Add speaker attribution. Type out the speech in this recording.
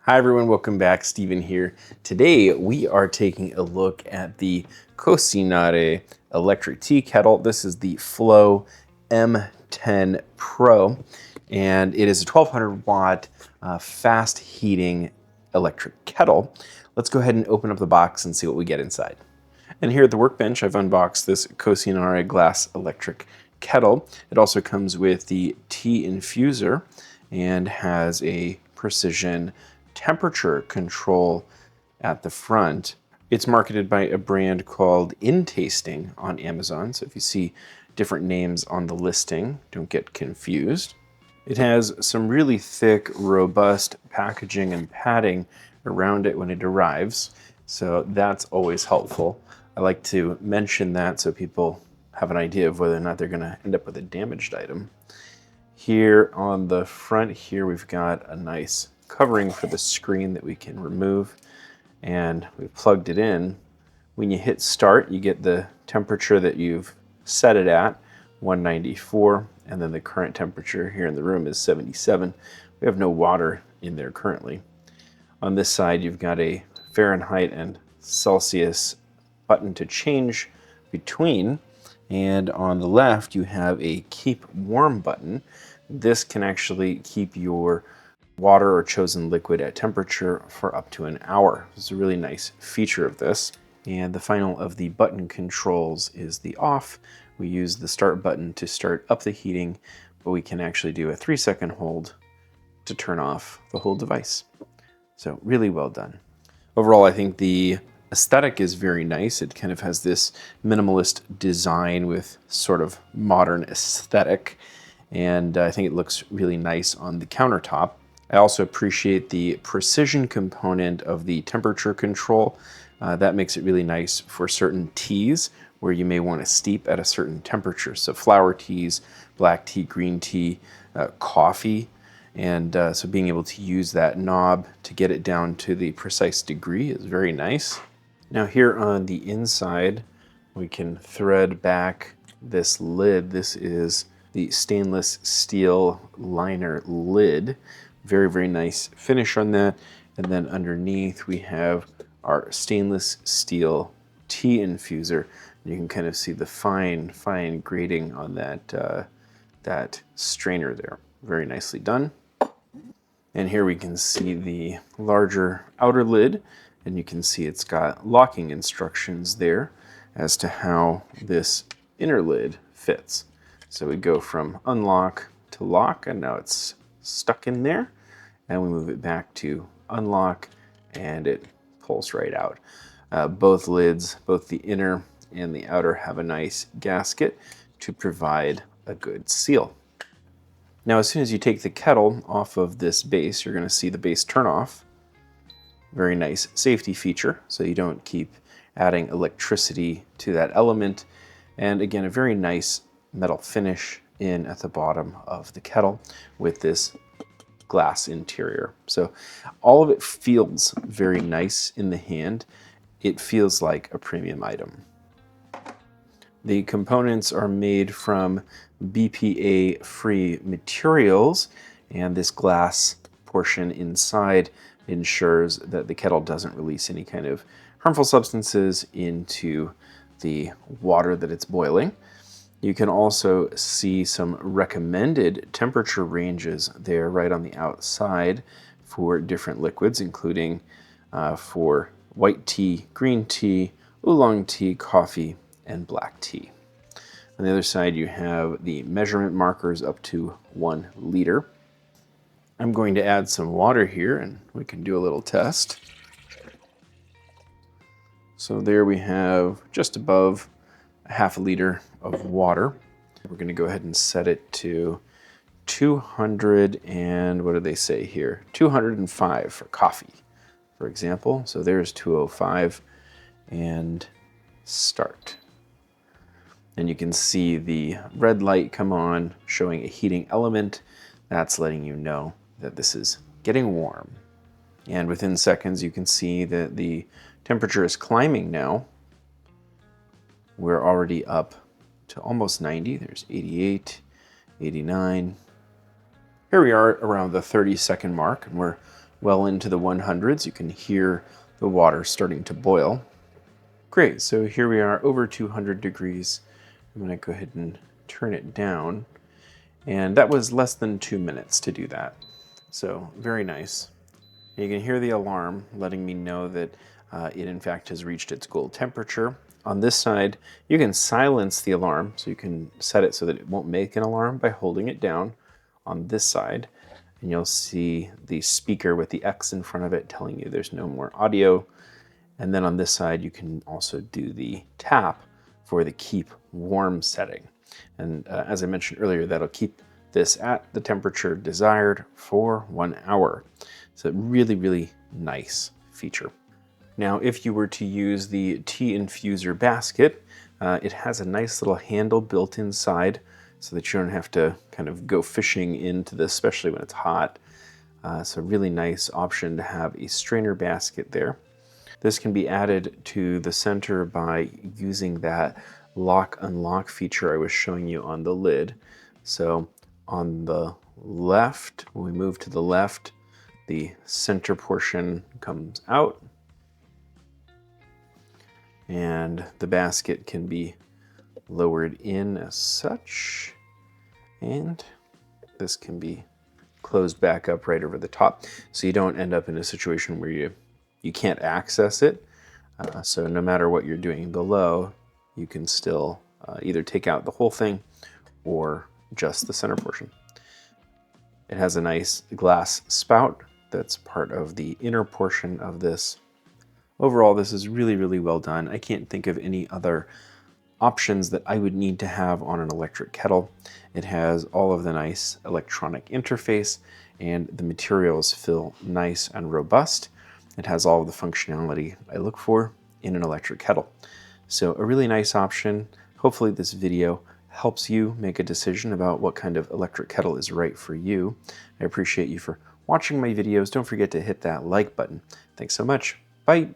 Speaker 1: Hi everyone, welcome back. Steven here. Today we are taking a look at the Cocinare electric tea kettle. This is the Flow M10 Pro, and it is a 1200 watt fast heating electric kettle. Let's go ahead and open up the box and see what we get inside. And here at the workbench, I've unboxed this Cocinare glass electric kettle. It also comes with the Tea Infuser and has a precision temperature control at the front. It's marketed by a brand called Intasting on Amazon, so if you see different names on the listing, don't get confused. It has some really thick, robust packaging and padding around it when it arrives, so that's always helpful. I like to mention that so people have an idea of whether or not they're going to end up with a damaged item. Here on the front here, we've got a nice covering for the screen that we can remove, and we've plugged it in. When you hit start, you get the temperature that you've set it at, 194, and then the current temperature here in the room is 77. We have no water in there currently. On this side, you've got a Fahrenheit and Celsius button to change between, and on the left you have a keep warm button. This can actually keep your water or chosen liquid at temperature for up to an hour. This is a really nice feature of this. And the final of the button controls is the off. We use the start button to start up the heating, but we can actually do a 3-second hold to turn off the whole device. So really well done. Overall, I think the aesthetic is very nice. It kind of has this minimalist design with sort of modern aesthetic, and I think it looks really nice on the countertop. I also appreciate the precision component of the temperature control. That makes it really nice for certain teas where you may want to steep at a certain temperature. So flower teas, black tea, green tea, coffee. And so being able to use that knob to get it down to the precise degree is very nice. Now here on the inside, we can thread back this lid. This is the stainless steel liner lid. Very, very nice finish on that. And then underneath we have our stainless steel tea infuser. And you can kind of see the fine grating on that, that strainer there. Very nicely done. And here we can see the larger outer lid, and you can see it's got locking instructions there as to how this inner lid fits. So we go from unlock to lock, and now it's stuck in there. And we move it back to unlock, and it pulls right out. Both lids, both the inner and the outer, have a nice gasket to provide a good seal. Now, as soon as you take the kettle off of this base, you're going to see the base turn off. Very nice safety feature, so you don't keep adding electricity to that element. And again, a very nice metal finish in at the bottom of the kettle with this glass interior. So all of it feels very nice in the hand. It feels like a premium item. The components are made from BPA-free materials, and this glass portion inside ensures that the kettle doesn't release any kind of harmful substances into the water that it's boiling. You can also see some recommended temperature ranges there right on the outside for different liquids, including for white tea, green tea, oolong tea, coffee, and black tea. On the other side, you have the measurement markers up to 1 liter. I'm going to add some water here, and we can do a little test. So there we have just above a half a liter of water. We're going to go ahead and set it to 200 and what do they say here? 205 for coffee, for example. So there's 205 and start. And you can see the red light come on showing a heating element. That's letting you know that this is getting warm. And within seconds you can see that the temperature is climbing now. We're already up to almost 90. There's 88, 89. Here we are around the 30-second mark, and we're well into the 100s. You can hear the water starting to boil. Great, so here we are over 200 degrees. I'm going to go ahead and turn it down. And that was less than 2 minutes to do that. So very nice. You can hear the alarm letting me know that it in fact has reached its goal temperature. On this side, you can silence the alarm, so you can set it so that it won't make an alarm by holding it down on this side. And you'll see the speaker with the X in front of it telling you there's no more audio. And then on this side, you can also do the tap for the keep warm setting. And as I mentioned earlier, that'll keep this at the temperature desired for 1 hour. So really, really nice feature. Now, if you were to use the Tea Infuser basket, it has a nice little handle built inside so that you don't have to kind of go fishing into this, especially when it's hot. So really nice option to have a strainer basket there. This can be added to the center by using that lock unlock feature I was showing you on the lid. So on the left, when we move to the left, the center portion comes out and the basket can be lowered in as such, and this can be closed back up right over the top so you don't end up in a situation where you can't access it. So no matter what you're doing below, you can still either take out the whole thing or just the center portion. It has a nice glass spout that's part of the inner portion of this. Overall, this is really, really well done. I can't think of any other options that I would need to have on an electric kettle. It has all of the nice electronic interface and the materials feel nice and robust. It has all of the functionality I look for in an electric kettle. So a really nice option. Hopefully this video helps you make a decision about what kind of electric kettle is right for you. I appreciate you for watching my videos. Don't forget to hit that like button. Thanks so much. Bye.